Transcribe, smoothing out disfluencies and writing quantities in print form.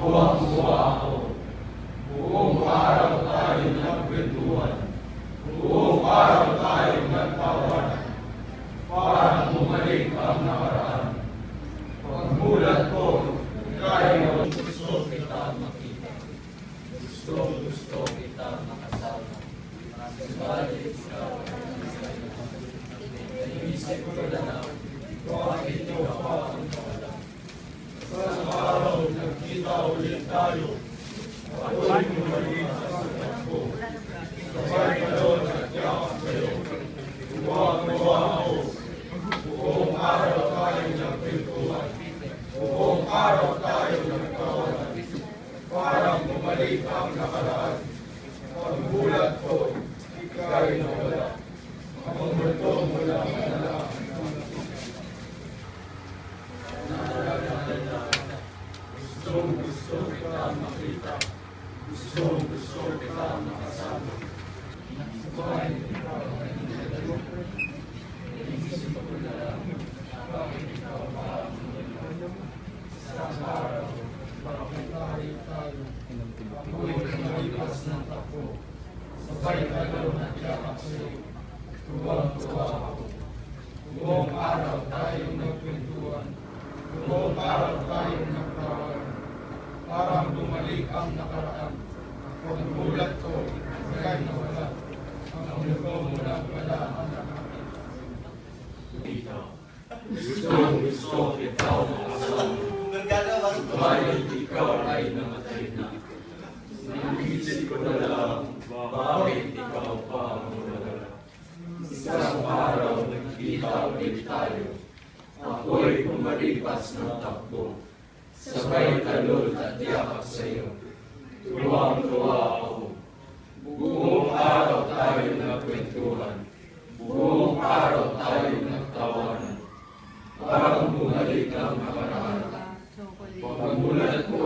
Tuwang-tuwa ako. Buong araw tayo nagkwentuhan. Buong araw tayo nagtawanan. Parang bumalik ang nakaraan. Pagmulat ko, kaya gusto kita makita. Gusto kita makasama. Subalit ikaw ay naisip ko na lang, bakit ikaw pa ang nawala? Sa araw nagkita ulit tayo, ako'y bumalik sa sagot ko. Sabay kalon at yakap sa'yo, tuwa-tuwa ako. Buong araw tayo nagpintuhan, buong araw tayo nagtawanan. Parang bumalik ang nakaraan. Pagbulat ko, ika'y nawala. Ang mundo mula manala. Gusto kita makita. Gusto kita makasama. Sabay ikaw ay nagdalo. Inisip ko na lang, bakit ikaw pa ang nagdalo? Isang araw, bakit tayo? Ako'y kumalipas ng takbo. Sabay kalon at yakap sa'yo. Tuwang-tuwa ako. Buong araw tayong nagkwentuhan. Buong araw tayong nagtawanan. Parang bumalik ang nakaraan. Pagmulat ko, ika'y nawala. Ang mundo mo lang pala ang nakaraan. Gusto ikaw makasama. Subalit ikaw ay namatay na. Naisip ko na lang, bakit ikaw pa ang nawala? Isang araw nagkita ulit tayo. Ako'y kumalipas ng takbo. Sabay talol at yakap sa'yo. Tuwang-tuwa ako. Buong araw tayo nagkwentuhan. Buong araw tayo nagtawanan. Parang bumalik ang nakaraan. Pagmulat ko,